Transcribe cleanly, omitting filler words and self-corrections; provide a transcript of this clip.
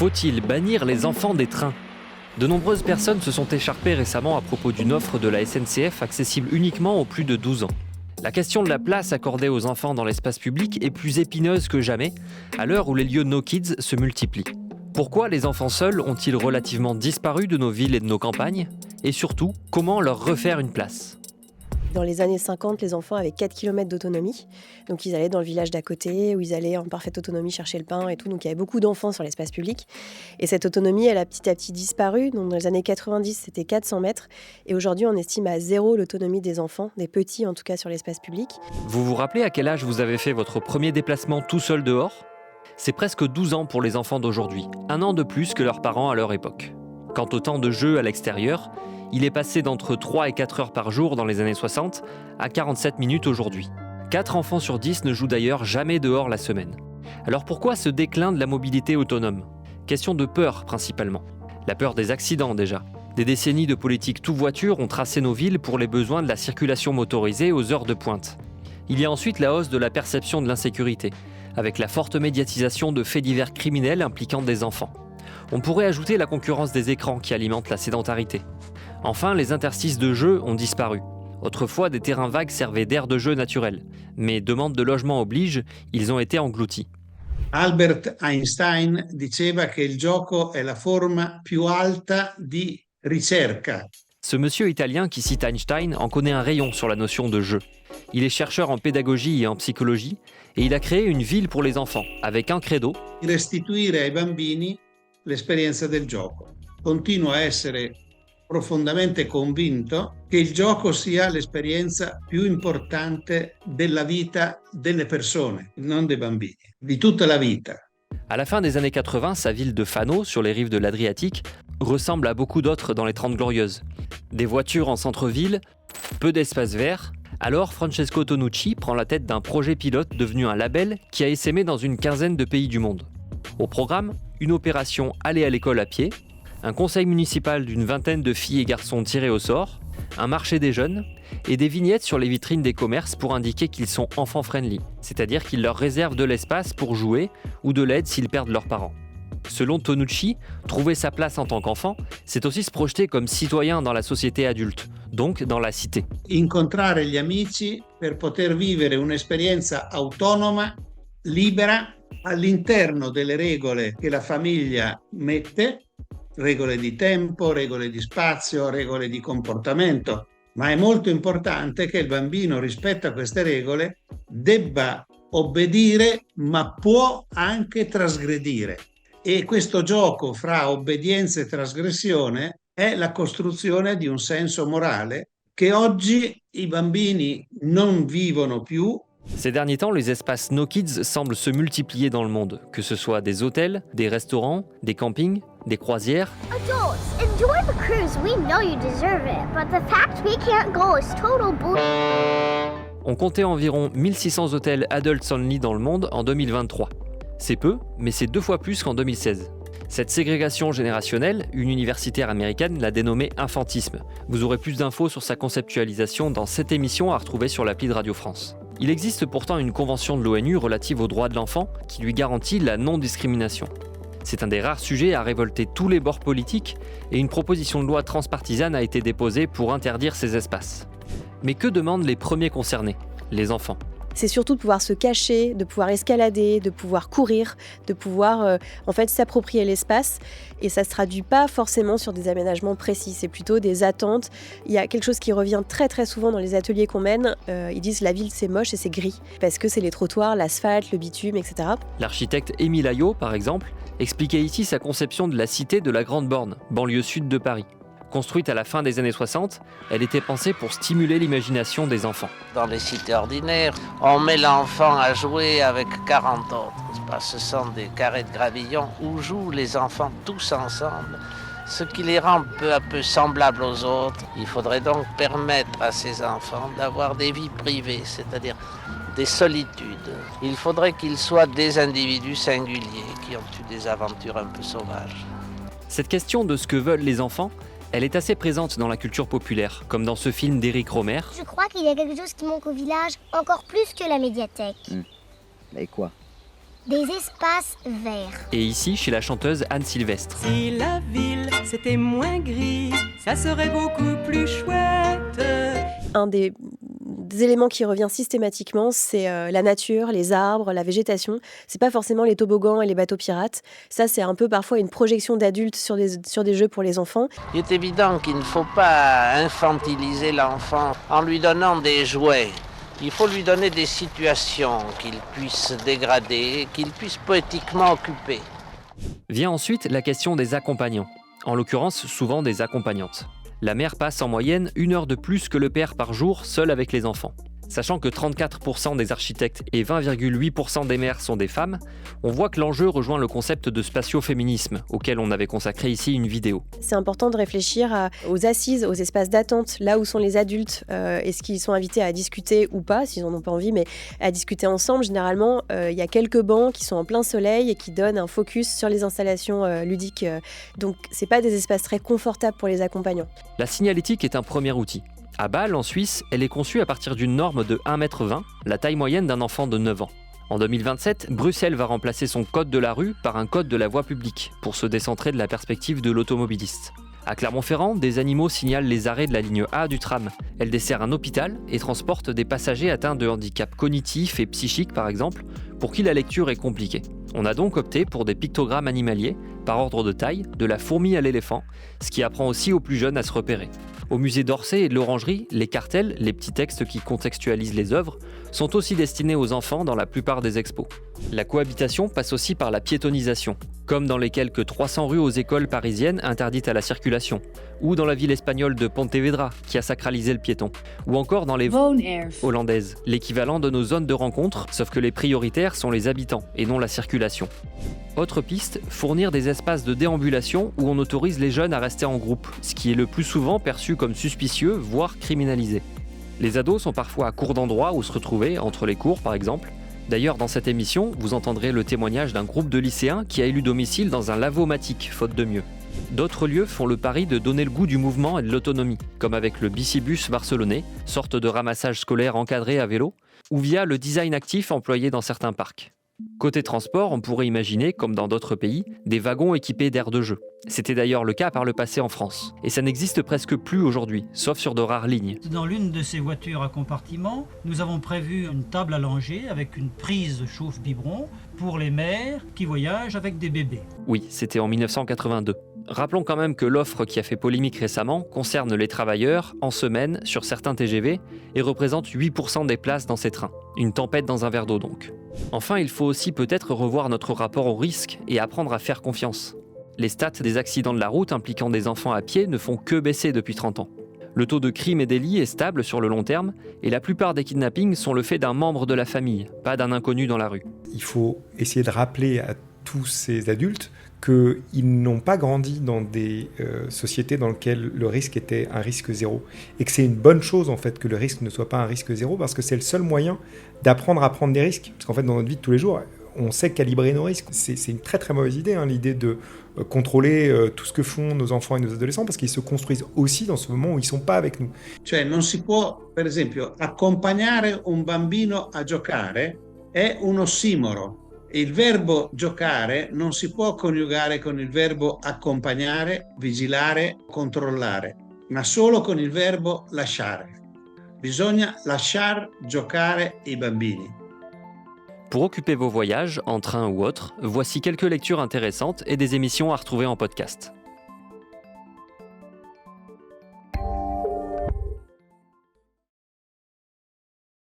Faut-il bannir les enfants des trains ? De nombreuses personnes se sont écharpées récemment à propos d'une offre de la SNCF accessible uniquement aux plus de 12 ans. La question de la place accordée aux enfants dans l'espace public est plus épineuse que jamais, à l'heure où les lieux No Kids se multiplient. Pourquoi les enfants seuls ont-ils relativement disparu de nos villes et de nos campagnes ? Et surtout, comment leur refaire une place ? Dans les années 50, les enfants avaient 4 km d'autonomie. Donc ils allaient dans le village d'à côté, où ils allaient en parfaite autonomie chercher le pain et tout. Donc il y avait beaucoup d'enfants sur l'espace public. Et cette autonomie, elle a petit à petit disparu. Donc dans les années 90, c'était 400 mètres. Et aujourd'hui, on estime à 0 l'autonomie des enfants, des petits en tout cas, sur l'espace public. Vous vous rappelez à quel âge vous avez fait votre premier déplacement tout seul dehors ? C'est presque 12 ans pour les enfants d'aujourd'hui, 1 an de plus que leurs parents à leur époque. Quant au temps de jeu à l'extérieur, il est passé d'entre 3 et 4 heures par jour dans les années 60 à 47 minutes aujourd'hui. 4 enfants sur 10 ne jouent d'ailleurs jamais dehors la semaine. Alors pourquoi ce déclin de la mobilité autonome ? Question de peur principalement. La peur des accidents déjà. Des décennies de politique tout voiture ont tracé nos villes pour les besoins de la circulation motorisée aux heures de pointe. Il y a ensuite la hausse de la perception de l'insécurité, avec la forte médiatisation de faits divers criminels impliquant des enfants. On pourrait ajouter la concurrence des écrans qui alimente la sédentarité. Enfin, les interstices de jeu ont disparu. Autrefois, des terrains vagues servaient d'aire de jeu naturel, mais demande de logement oblige, ils ont été engloutis. Albert Einstein diceva che il gioco è la forma più alta di ricerca. Ce monsieur italien qui cite Einstein en connaît un rayon sur la notion de jeu. Il est chercheur en pédagogie et en psychologie, et il a créé une ville pour les enfants, avec un credo. Restituire ai bambini l'esperienza del gioco. Continuo a essere profondamente convinto che il gioco sia l'esperienza più importante della vita delle persone, non dei bambini, di tutta la vita. À la fin des années 80, sa ville de Fano, sur les rives de l'Adriatique, ressemble à beaucoup d'autres dans les 30 Glorieuses. Des voitures en centre-ville, peu d'espaces verts. Alors Francesco Tonucci prend la tête d'un projet pilote devenu un label qui a essaimé dans une quinzaine de pays du monde. Au programme, une opération Aller à l'école à pied, un conseil municipal d'une vingtaine de filles et garçons tirés au sort, un marché des jeunes et des vignettes sur les vitrines des commerces pour indiquer qu'ils sont enfant-friendly, c'est-à-dire qu'ils leur réservent de l'espace pour jouer ou de l'aide s'ils perdent leurs parents. Selon Tonucci, trouver sa place en tant qu'enfant, c'est aussi se projeter comme citoyen dans la société adulte, donc dans la cité. Incontrare gli amici per poter vivere un'esperienza autonoma, libera, all'interno delle regole che la famiglia mette, regole di tempo, regole di spazio, regole di comportamento, ma è molto importante che il bambino rispetto a queste regole debba obbedire, ma può anche trasgredire. E questo gioco fra obbedienza e trasgressione è la costruzione di un senso morale che oggi i bambini non vivono più. Ces derniers temps, les espaces No Kids semblent se multiplier dans le monde, que ce soit des hôtels, des restaurants, des campings, des croisières. Adults, enjoy the cruise. We know you deserve it, but the fact we can't go is total bullshit. On comptait environ 1600 hôtels adults only dans le monde en 2023. C'est peu, mais c'est 2 fois plus qu'en 2016. Cette ségrégation générationnelle, une universitaire américaine l'a dénommée infantisme. Vous aurez plus d'infos sur sa conceptualisation dans cette émission à retrouver sur l'appli de Radio France. Il existe pourtant une convention de l'ONU relative aux droits de l'enfant qui lui garantit la non-discrimination. C'est un des rares sujets à révolter tous les bords politiques et une proposition de loi transpartisane a été déposée pour interdire ces espaces. Mais que demandent les premiers concernés, les enfants ? C'est surtout de pouvoir se cacher, de pouvoir escalader, de pouvoir courir, de pouvoir s'approprier l'espace. Et ça ne se traduit pas forcément sur des aménagements précis, c'est plutôt des attentes. Il y a quelque chose qui revient très très souvent dans les ateliers qu'on mène. Ils disent la ville c'est moche et c'est gris, parce que c'est les trottoirs, l'asphalte, le bitume, etc. L'architecte Émile Ayot, par exemple, expliquait ici sa conception de la cité de la Grande Borne, banlieue sud de Paris. Construite à la fin des années 60, elle était pensée pour stimuler l'imagination des enfants. Dans les cités ordinaires, on met l'enfant à jouer avec 40 autres. Ce sont des carrés de gravillon où jouent les enfants tous ensemble, ce qui les rend peu à peu semblables aux autres. Il faudrait donc permettre à ces enfants d'avoir des vies privées, c'est-à-dire des solitudes. Il faudrait qu'ils soient des individus singuliers qui ont eu des aventures un peu sauvages. Cette question de ce que veulent les enfants, elle est assez présente dans la culture populaire, comme dans ce film d'Éric Rohmer. Je crois qu'il y a quelque chose qui manque au village, encore plus que la médiathèque. Mais quoi ? Des espaces verts. Et ici, chez la chanteuse Anne Sylvestre. Si la ville c'était moins gris, ça serait beaucoup plus chouette. Un des éléments qui revient systématiquement, c'est la nature, les arbres, la végétation. C'est pas forcément les toboggans et les bateaux pirates. Ça, c'est un peu parfois une projection d'adultes sur des jeux pour les enfants. Il est évident qu'il ne faut pas infantiliser l'enfant en lui donnant des jouets. Il faut lui donner des situations qu'il puisse dégrader, qu'il puisse poétiquement occuper. Vient ensuite la question des accompagnants, en l'occurrence souvent des accompagnantes. La mère passe en moyenne 1 heure de plus que le père par jour seul avec les enfants. Sachant que 34% des architectes et 20,8% des mères sont des femmes, on voit que l'enjeu rejoint le concept de spatio-féminisme, auquel on avait consacré ici une vidéo. C'est important de réfléchir aux assises, aux espaces d'attente, là où sont les adultes, est-ce qu'ils sont invités à discuter ou pas, s'ils n'en ont pas envie, mais à discuter ensemble. Généralement, il y a quelques bancs qui sont en plein soleil et qui donnent un focus sur les installations ludiques. Donc, c'est pas des espaces très confortables pour les accompagnants. La signalétique est un premier outil. À Bâle, en Suisse, elle est conçue à partir d'une norme de 1,20 m, la taille moyenne d'un enfant de 9 ans. En 2027, Bruxelles va remplacer son code de la rue par un code de la voie publique, pour se décentrer de la perspective de l'automobiliste. À Clermont-Ferrand, des animaux signalent les arrêts de la ligne A du tram. Elle dessert un hôpital et transporte des passagers atteints de handicap cognitif et psychique, par exemple, pour qui la lecture est compliquée. On a donc opté pour des pictogrammes animaliers, par ordre de taille, de la fourmi à l'éléphant, ce qui apprend aussi aux plus jeunes à se repérer. Au musée d'Orsay et de l'Orangerie, les cartels, les petits textes qui contextualisent les œuvres, sont aussi destinés aux enfants dans la plupart des expos. La cohabitation passe aussi par la piétonisation, comme dans les quelques 300 rues aux écoles parisiennes interdites à la circulation, ou dans la ville espagnole de Pontevedra, qui a sacralisé le piéton, ou encore dans les Woonerf hollandaises, l'équivalent de nos zones de rencontre, sauf que les prioritaires sont les habitants et non la circulation. Autre piste, fournir des espaces de déambulation où on autorise les jeunes à rester en groupe, ce qui est le plus souvent perçu comme suspicieux, voire criminalisé. Les ados sont parfois à court d'endroits où se retrouver, entre les cours par exemple. D'ailleurs, dans cette émission, vous entendrez le témoignage d'un groupe de lycéens qui a élu domicile dans un lavomatique, faute de mieux. D'autres lieux font le pari de donner le goût du mouvement et de l'autonomie, comme avec le Bicibus barcelonais, sorte de ramassage scolaire encadré à vélo, ou via le design actif employé dans certains parcs. Côté transport, on pourrait imaginer, comme dans d'autres pays, des wagons équipés d'aires de jeu. C'était d'ailleurs le cas par le passé en France. Et ça n'existe presque plus aujourd'hui, sauf sur de rares lignes. Dans l'une de ces voitures à compartiment, nous avons prévu une table allongée avec une prise chauffe-biberon pour les mères qui voyagent avec des bébés. Oui, c'était en 1982. Rappelons quand même que l'offre qui a fait polémique récemment concerne les travailleurs en semaine sur certains TGV et représente 8% des places dans ces trains. Une tempête dans un verre d'eau donc. Enfin, il faut aussi peut-être revoir notre rapport au risque et apprendre à faire confiance. Les stats des accidents de la route impliquant des enfants à pied ne font que baisser depuis 30 ans. Le taux de crime et délit est stable sur le long terme et la plupart des kidnappings sont le fait d'un membre de la famille, pas d'un inconnu dans la rue. Il faut essayer de rappeler à tous ces adultes qu'ils n'ont pas grandi dans des sociétés dans lesquelles le risque était un risque zéro. Et que c'est une bonne chose en fait que le risque ne soit pas un risque zéro parce que c'est le seul moyen d'apprendre à prendre des risques. Parce qu'en fait dans notre vie de tous les jours, on sait calibrer nos risques. C'est une très très mauvaise idée, l'idée de contrôler tout ce que font nos enfants et nos adolescents parce qu'ils se construisent aussi dans ce moment où ils ne sont pas avec nous. Cioè non si può, per esempio, accompagnare un bambino a giocare è un ossimoro. Il verbo giocare non si può coniugare con il verbo accompagnare, vigilare, controllare, ma solo con il verbo lasciare. Bisogna lasciar giocare i bambini. Pour occuper vos voyages, en train ou autre, voici quelques lectures intéressantes et des émissions à retrouver en podcast.